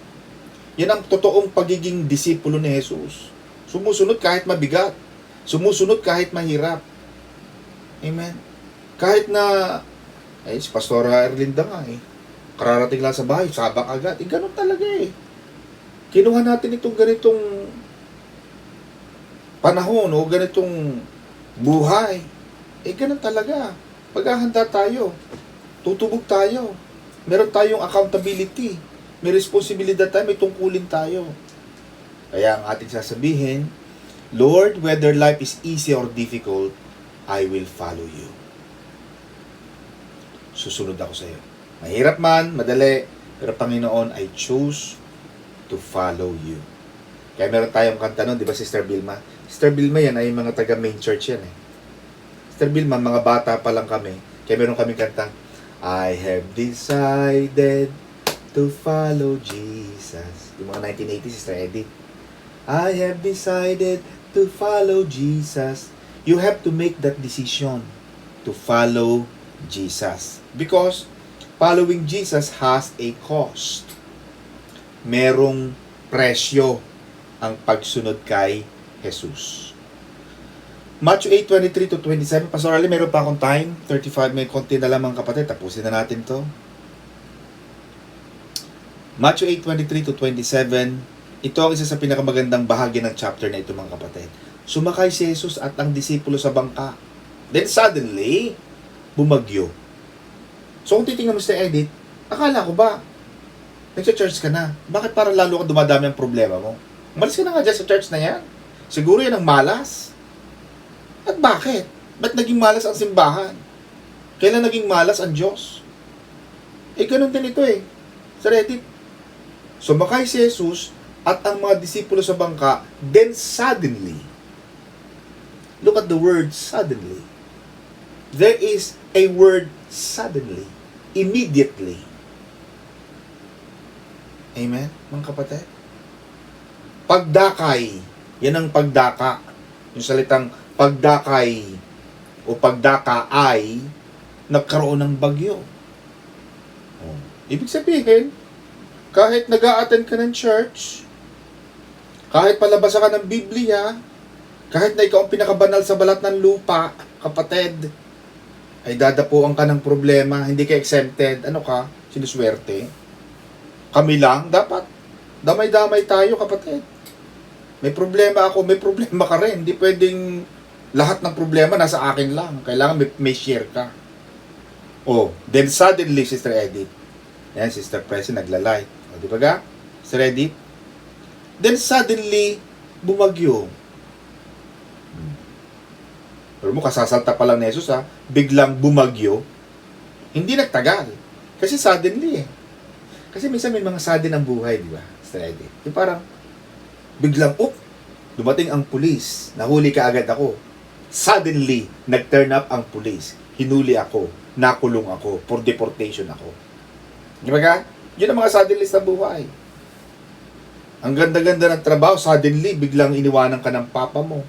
Yan ang totoong pagiging disipulo ni Jesus. Sumusunod kahit mabigat. Sumusunod kahit mahirap. Amen. Kahit na, si Pastora Erlinda nga kararating lang sa bahay, sabak agad. Ganun talaga Kinuha natin itong ganitong panahon o ganitong buhay. Ganun talaga. Paghahanda tayo. Tutubog tayo. Meron tayong accountability. May responsibilidad tayo, may tungkulin tayo. Kaya ang ating sasabihin, Lord, whether life is easy or difficult, I will follow you. Susunod ako sa iyo. Mahirap man, madali, pero Panginoon, I choose to follow you. Kaya meron tayong kanta nun, di ba, Sister Vilma? Sister Vilma yan ay mga taga main church yan Sister Vilma, mga bata pa lang kami. Kaya meron kaming kantang, I have decided to follow Jesus. Yung mga 1980s, Sister Edith. I have decided to follow Jesus. You have to make that decision to follow Jesus. Because following Jesus has a cost. Merong presyo ang pagsunod kay Jesus. Matthew 8:23 to 27. Pastor Ali, meron pa akong time. 35, may konti na lamang kapatid. Tapusin na natin to. Matthew 8:23 to 27. Ito ang isa sa pinakamagandang bahagi ng chapter na ito, mga kapatid. Sumakay si Jesus at ang disipulo sa bangka. Then suddenly, bumagyo. So kung titingnan mo sa edit, akala ko ba, nagsa-church ka na. Bakit parang lalo ka dumadami ang problema mo? Umalis ka na nga dyan sa church na yan. Siguro yan ang malas. At bakit? Ba't naging malas ang simbahan? Kailan naging malas ang Diyos? Ganun din ito sa Reddit. Sumakay si Jesus at ang mga disipulo sa bangka, then suddenly, look at the word suddenly. There is a word suddenly, immediately. Amen, mga kapatid? Pagdakay, yan ang pagdaka. Yung salitang pagdakay o pagdaka ay nagkaroon ng bagyo. Ibig sabihin, kahit nag-a-attend ka ng church, kahit palabasa ka ng Biblia, kahit na ikaw ang pinakabanal sa balat ng lupa, kapatid, ay dadapuan ka ng problema, hindi ka exempted. Ano ka? Sinuswerte. Kami lang, dapat damay-damay tayo, kapatid. May problema ako, may problema ka rin. Hindi pwedeng lahat ng problema nasa akin lang. Kailangan may share ka. Then suddenly, Sister Edith, yan, Sister Presi, naglalay. Di ba ga? Sister Edith? Then suddenly, bumagyo. Pero mo, kasasalta pa lang ni Jesus, biglang bumagyo. Hindi nagtagal. Kasi suddenly Kasi minsan may mga sudden ang buhay, di ba? Sister Edith. Yung parang, biglang, dumating ang pulis. Nahuli ka agad ako. Suddenly, nag-turn up ang pulis. Hinuli ako. Nakulong ako. For deportation ako. Di ba ka? Yun ang mga suddenly sa buhay. Ang ganda-ganda ng trabaho, suddenly, biglang iniwanan ka ng papa mo.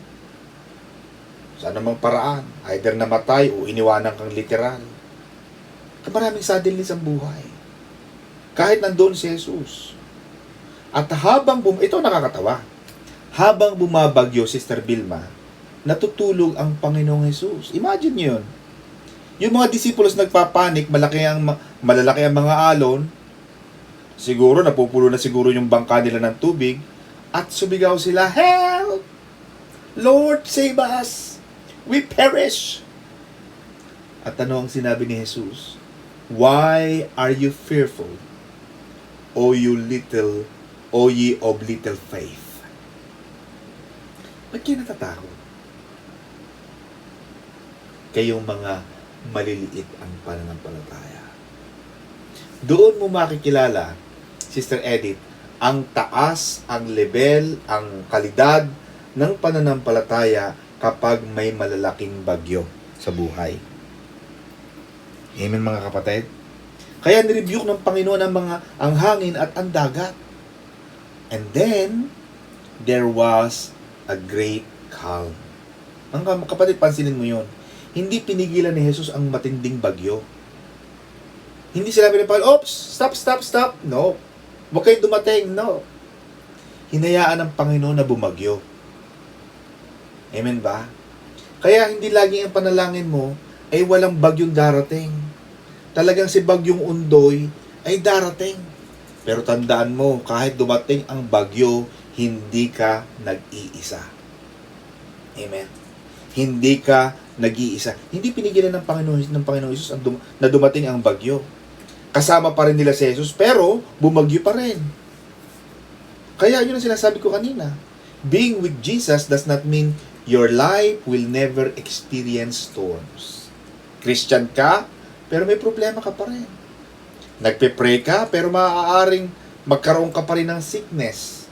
Sa anumang paraan. Either namatay o iniwanan kang literal. Maraming suddenly sa buhay. Kahit nandoon si Jesus. At ito nakakatawa. Habang bumabagyo, Sister Vilma, natutulog ang Panginoong Jesus. Imagine yun. Yung mga disipulos nagpapanik, malalaki ang mga alon, siguro napupulo na siguro yung bangka nila ng tubig, at sumigaw sila, "Help! Lord, save us! We perish!" At ano ang sinabi ni Jesus? "Why are you fearful, O ye of little faith?" Ba't kayo natatakot? Kayong mga maliliit ang pananampalataya. Doon mo makikilala, Sister Edith, ang taas, ang level, ang kalidad ng pananampalataya kapag may malalaking bagyo sa buhay. Amen, mga kapatid? Kaya nirebuke ng Panginoon ang hangin at ang dagat. And then, there was a great calm. Mga kapatid, pansinin mo yun. Hindi pinigilan ni Jesus ang matinding bagyo. Hindi sinabi ng Panginoon, stop. No. Huwag kayong dumating. No. Hinayaan ng Panginoon na bumagyo. Amen ba? Kaya hindi laging ang panalangin mo ay walang bagyong darating. Talagang si bagyong Undoy ay darating. Pero tandaan mo, kahit dumating ang bagyo, hindi ka nag-iisa. Amen. Hindi ka nag-iisa. Hindi pinigilan ng Panginoon Jesus na dumating ang bagyo. Kasama pa rin nila si Jesus, pero bumagyo pa rin. Kaya yun ang sinasabi ko kanina. Being with Jesus does not mean your life will never experience storms. Christian ka, pero may problema ka pa rin. Nagpe-pray ka, pero maaaring magkaroon ka pa rin ng sickness.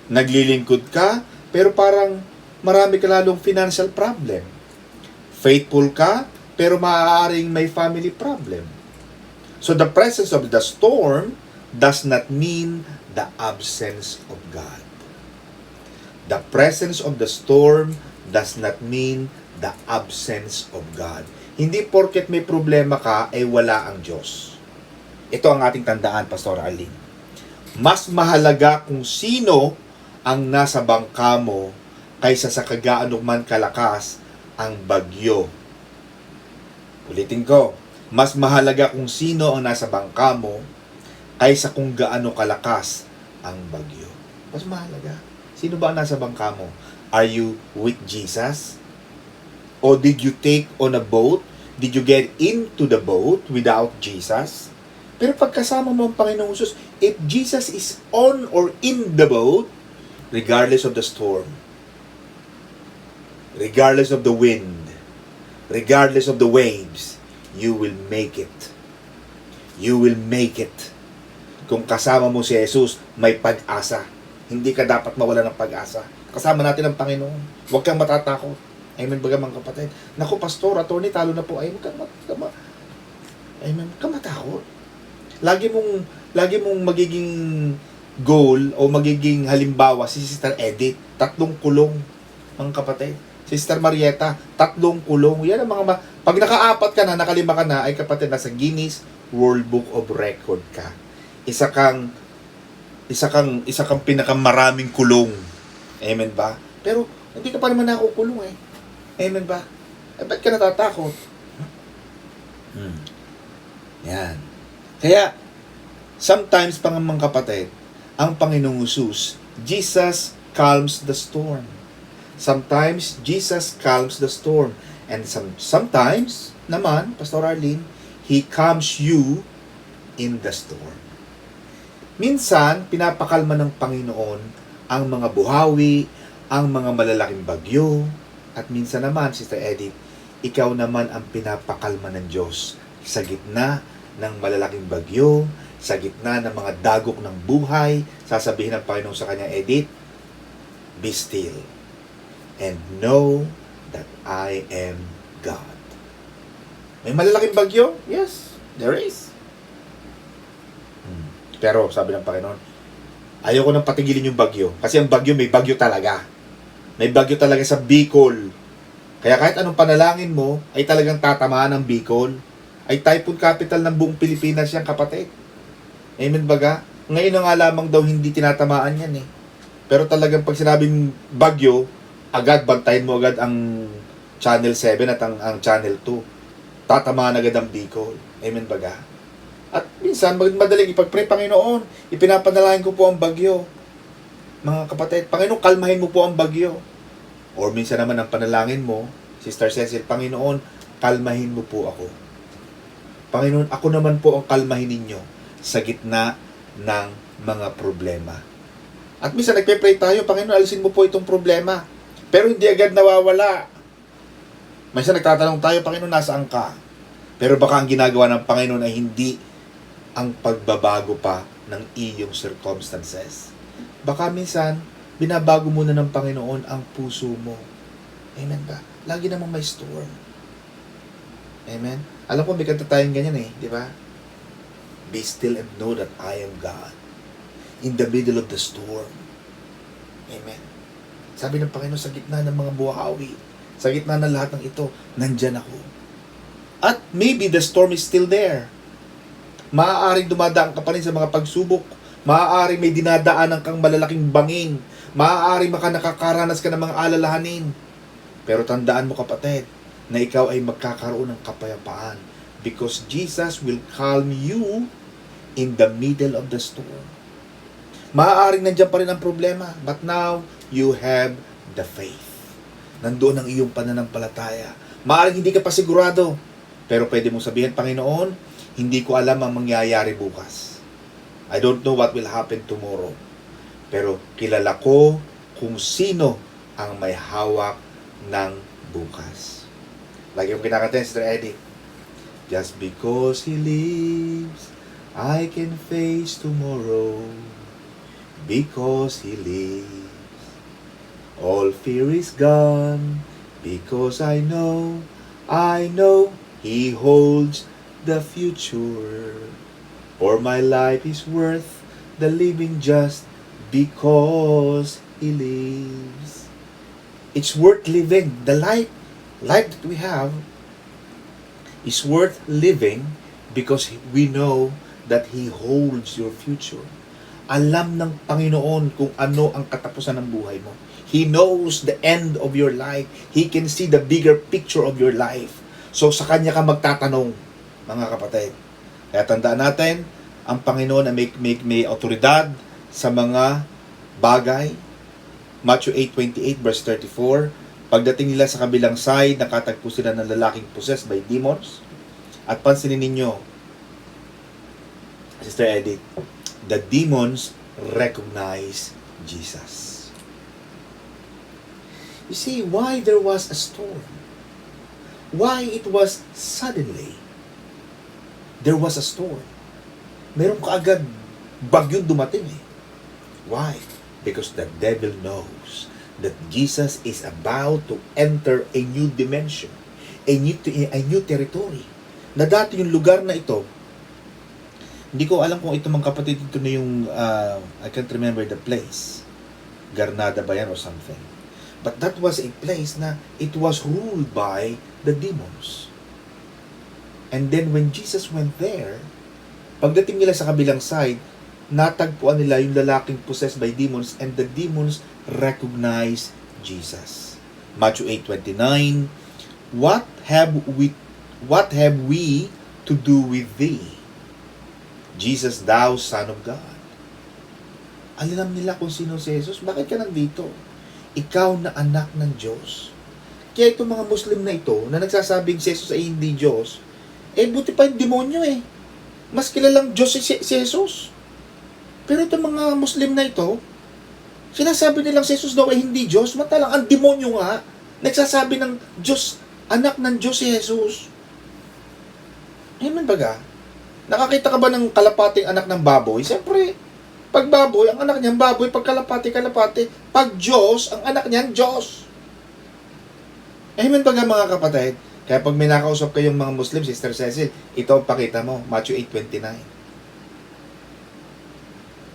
Naglilingkod ka, pero parang marami ka lalong financial problem. Faithful ka, pero maaaring may family problem. So the presence of the storm does not mean the absence of God. The presence of the storm does not mean the absence of God. Hindi porket may problema ka, ay wala ang Diyos. Ito ang ating tandaan, Pastor Arlene. Mas mahalaga kung sino ang nasa bangka mo kaysa sa kagaano man kalakas ang bagyo. Ulitin ko, mas mahalaga kung sino ang nasa bangka mo kaysa kung gaano kalakas ang bagyo. Mas mahalaga. Sino ba ang nasa bangka mo? Are you with Jesus? Or did you take on a boat? Did you get into the boat without Jesus? Pero pagkasama mo ang Panginoong Jesus, if Jesus is on or in the boat, regardless of the storm, regardless of the wind, regardless of the waves, you will make it. You will make it. Kung kasama mo si Jesus, may pag-asa. Hindi ka dapat mawala ng pag-asa. Kasama natin ang Panginoon. Huwag kang matatakot. Amen, baga mga kapatid. Naku, pastor, attorney, talo na po. Amen, ka matakot. Lagi mong magiging goal o magiging halimbawa si Sister Edith, 3 kulong, mga kapatid. Sister Marieta, 3 kulong. Yan ang mga pag naka-4 ka na, naka-5 ka na, ay kapatid, nasa Guinness World Book of Record ka. Isa kang pinakamaraming kulong. Amen ba? Pero hindi ka pa naman nakukulong eh. Amen ba? Eh, ba't ka natatakot? Yan. Kaya, sometimes, mga kapatid, ang Panginoong Jesus, Jesus calms the storm. Sometimes, Jesus calms the storm. And sometimes, naman, Pastor Arlene, He calms you in the storm. Minsan, pinapakalma ng Panginoon ang mga buhawi, ang mga malalaking bagyo, at minsan naman, Sister Edith, ikaw naman ang pinapakalma ng Diyos sa gitna ng malalaking bagyo, sa gitna ng mga dagok ng buhay. Sasabihin ng Panginoon sa kanya, Edith, be still and know that I am God. May malalaking bagyo? Yes, there is. Pero sabi ng Panginoon, ayoko nang patigilin yung bagyo. Kasi ang bagyo, may bagyo talaga. May bagyo talaga sa Bicol. Kaya kahit anong panalangin mo, ay talagang tatamaan ng Bicol. Ay typhoon capital ng buong Pilipinas yan, kapatid. Amen baga? Ngayon na nga lamang daw hindi tinatamaan yan eh. Pero talagang pag sinabing bagyo, agad bantayin mo agad ang Channel 7 at ang Channel 2. Tatamaan agad ang Bicol. Amen baga? At minsan, madaling ipagpray, Panginoon, ipinapanalangin ko po ang bagyo. Mga kapatid, Panginoon, kalmahin mo po ang bagyo. Or minsan naman ang panalangin mo, Sister Cecil, Panginoon, kalmahin mo po ako. Panginoon, ako naman po ang kalmahin ninyo sa gitna ng mga problema. At minsan nagpe-pray tayo, Panginoon, alisin mo po itong problema. Pero hindi agad nawawala. Minsan nagtatanong tayo, Panginoon, nasaan ka? Pero baka ang ginagawa ng Panginoon ay hindi ang pagbabago pa ng iyong circumstances. Baka minsan, binabago muna ng Panginoon ang puso mo. Amen ba? Lagi namang may storm. Amen? Alam ko, may kanta tayong ganyan eh, di ba? Be still and know that I am God. In the middle of the storm. Amen? Sabi ng Panginoon, sa gitna ng mga buhawi, sa gitna ng lahat ng ito, nandyan ako. At maybe the storm is still there. Maaaring dumadaan ka pa rin sa mga pagsubok. Maaaring may dinadaanan kang malalaking bangin. Maaaring nakakaranas ka ng mga alalahanin. Pero tandaan mo, kapatid, na ikaw ay magkakaroon ng kapayapaan. Because Jesus will calm you in the middle of the storm. Maaaring nandiyan pa rin ang problema. But now, you have the faith. Nandoon ang iyong pananampalataya. Maaaring hindi ka pa sigurado. Pero pwede mong sabihin, Panginoon, hindi ko alam ang mangyayari bukas. I don't know what will happen tomorrow. Pero kilala ko kung sino ang may hawak ng bukas. Lagi yung kinakanta ni Sister Eddie. Just because He lives, I can face tomorrow. Because He lives, all fear is gone. Because I know He holds the future. For my life is worth the living just because He lives. It's worth living. The life life that we have is worth living because we know that He holds your future. Alam ng Panginoon kung ano ang katapusan ng buhay mo. He knows the end of your life. He can see the bigger picture of your life. So sa Kanya ka magtatanong, mga kapatid. Kaya tandaan natin, ang Panginoon na may autoridad sa mga bagay. Matthew 8:28 verse 34, pagdating nila sa kabilang side, nakatagpo sila ng lalaking possessed by demons. At pansinin ninyo, Sister Edith, the demons recognize Jesus. You see, why there was a storm? Why it was suddenly there was a storm? Meron kaagad bagyong dumating eh. Why? Because the devil knows that Jesus is about to enter a new dimension, a new territory. Na dati yung lugar na ito, hindi ko alam kung ito mga kapatid, ito na yung, I can't remember the place. Garnada ba yan or something? But that was a place na it was ruled by the demons. And then when Jesus went there, pagdating nila sa kabilang side, natagpuan nila yung lalaking possessed by demons and the demons recognize Jesus. Matthew 8:29, What have we to do with thee, Jesus, thou Son of God? Alam nila kung sino si Jesus. Bakit ka nandito? Ikaw na anak ng Diyos. Kaya itong mga Muslim na ito, na nagsasabing si Jesus ay hindi Diyos, buti pa yung demonyo eh. Mas kilalang Diyos si Jesus. Pero itong mga Muslim na ito, sinasabi nilang si Jesus daw ay hindi Diyos, matalang ang demonyo nga, nagsasabi ng Diyos, anak ng Diyos si Jesus. Amen baga? Nakakita ka ba ng kalapating anak ng baboy? Siyempre, pag baboy, ang anak niyan baboy, pag kalapati. Pag Diyos, ang anak niyan Diyos. Amen baga mga kapatid? Kaya pag may nakausap kayong mga Muslim, Sister Cecil, ito ang pakita mo, Matthew 8:29.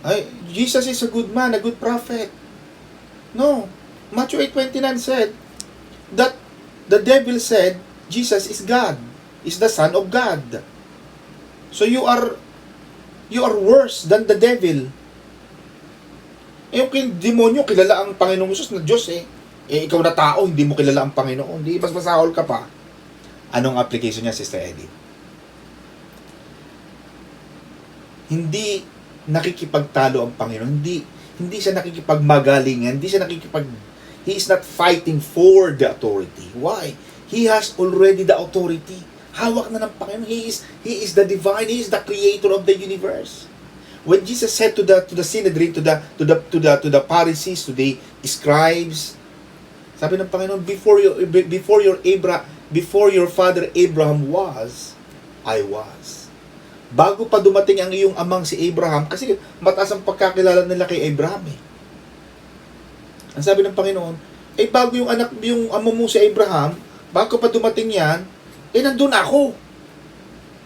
Ay, Jesus is a good man, a good prophet. No. Matthew 8:29 said that the devil said Jesus is God, is the Son of God. So you are worse than the devil. Yung demonyo, kilala ang Panginoong Jesus na Diyos eh. Ikaw na tao, hindi mo kilala ang Panginoon. Hindi, mas masahol ka pa. Anong application niya, Sister Edith? Hindi nakikipagtalo ang Panginoon. Hindi siya nakikipagmagalingan. He is not fighting for the authority. Why? He has already the authority. Hawak na ng Panginoon. He is the divine. He is the creator of the universe. When Jesus said to the Sanhedrin, to the Pharisees, to the scribes, sabi ng Panginoon, before your father Abraham was, I was. Bago pa dumating ang iyong amang si Abraham, kasi mataas ang pagkakilala nila kay Abraham eh. Ang sabi ng Panginoon, bago yung amo mo si Abraham, bago pa dumating yan, nandun ako.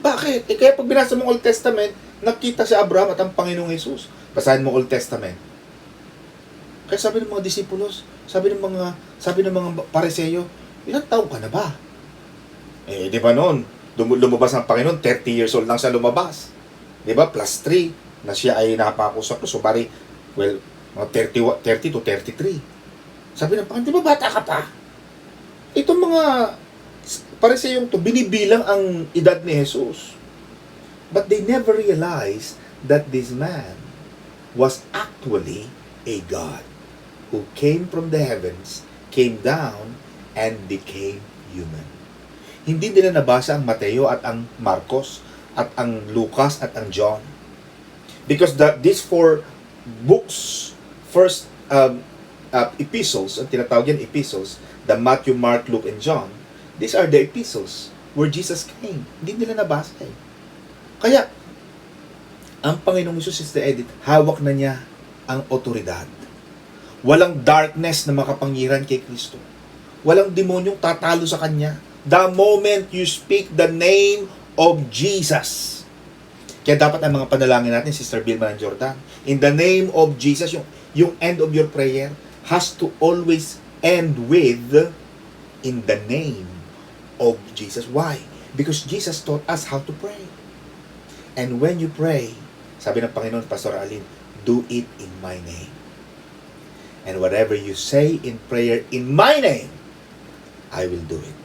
Bakit? Kaya pag binasa mo Old Testament, nakita si Abraham at ang Panginoong Jesus. Basahin mo Old Testament. Kaya sabi ng mga disipulos, sabi ng mga Pariseo, ilang taon ka na ba? Di ba noon, lumabas ang Panginoon, 30 years old lang siya lumabas. Di ba? Plus 3, na siya ay napako sa krus. So, bari, mga 30 to 33. Sabi ng Panginoon, di ba bata ka pa? Itong mga Pariseyong to, binibilang ang edad ni Jesus. But they never realized that this man was actually a God who came from the heavens, came down, and became human. Hindi nila nabasa ang Mateo at ang Marcos at ang Lucas at ang John. Because these four books, first epistles, ang tinatawag yan epistles, the Matthew, Mark, Luke, and John, these are the epistles where Jesus came. Hindi nila nabasa eh. Kaya, ang Panginoong Hesus, Sister Edith, hawak na niya ang otoridad. Walang darkness na makapangyarihan kay Kristo. Walang demonyong tatalo sa Kanya. The moment you speak the name of Jesus. Kaya dapat ang mga panalangin natin, Sister Vilma ng Jordan, in the name of Jesus, yung end of your prayer has to always end with in the name of Jesus. Why? Because Jesus taught us how to pray. And when you pray, sabi ng Panginoon, Pastor Alin, do it in my name. And whatever you say in prayer in my name, I will do it.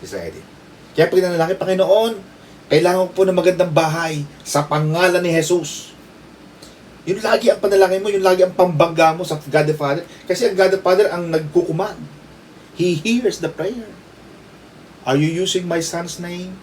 Sister Edith. Kaya pag nanalangin, Panginoon, kailangan ko po ng magandang bahay sa pangalan ni Jesus. Yun lagi ang panalangin mo, yun lagi ang pambangga mo sa God the Father. Kasi ang God the Father ang nagkukuman. He hears the prayer. Are you using my son's name?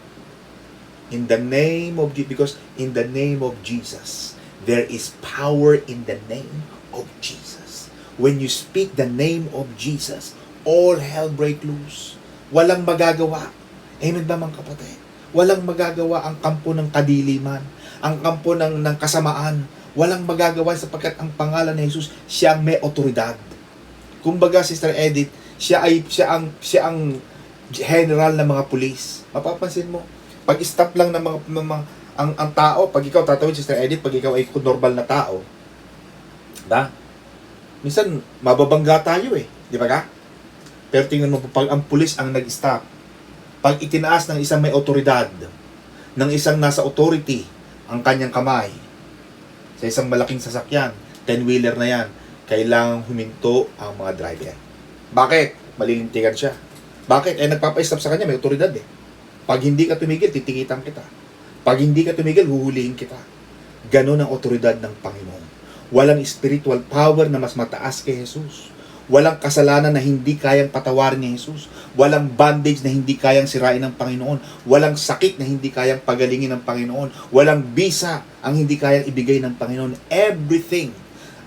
In the name of Jesus, because in the name of Jesus, there is power in the name of Jesus. When you speak the name of Jesus, all hell break loose. Walang magagawa. Amen ba mga kapatid? Walang magagawa ang kampo ng kadiliman, ang kampo ng kasamaan. Walang magagawa sapagkat ang pangalan ni Jesus, siya ang may otoridad. Kumbaga, Sister Edith, siya ang general ng mga pulis. Mapapansin mo, pag stop lang ng ang tao, pag ikaw tatawid, Sister Edith, pag ikaw ay normal na tao, minsan mababangga tayo di ba ka? Pero tingnan mo, pag ang pulis ang nag-stop, pag itinaas ng isang may otoridad, ng isang nasa authority, ang kanyang kamay, sa isang malaking sasakyan, 10-wheeler na yan, kailangang huminto ang mga driver. Bakit? Malilintikan siya. Bakit? Nagpapa-stop sa kanya, may otoridad Pag hindi ka tumigil, titikitan kita. Pag hindi ka tumigil, huhulihin kita. Ganon ang otoridad ng Panginoon. Walang spiritual power na mas mataas kay Jesus. Walang kasalanan na hindi kayang patawarin ni Jesus. Walang bondage na hindi kayang sirain ng Panginoon. Walang sakit na hindi kayang pagalingin ng Panginoon. Walang bisa ang hindi kayang ibigay ng Panginoon. Everything,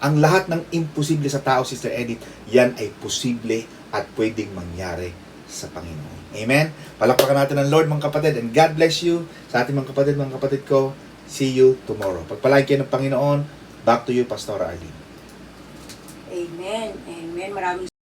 ang lahat ng imposible sa tao, Sister Edith, yan ay posible at pwedeng mangyari sa Panginoon. Amen? Palakpakan natin ang Lord, mga kapatid. And God bless you sa ating mga kapatid ko. See you tomorrow. Pagpalain kayo ng Panginoon. Back to you, Pastor Ali. Amen. Amen. Maraming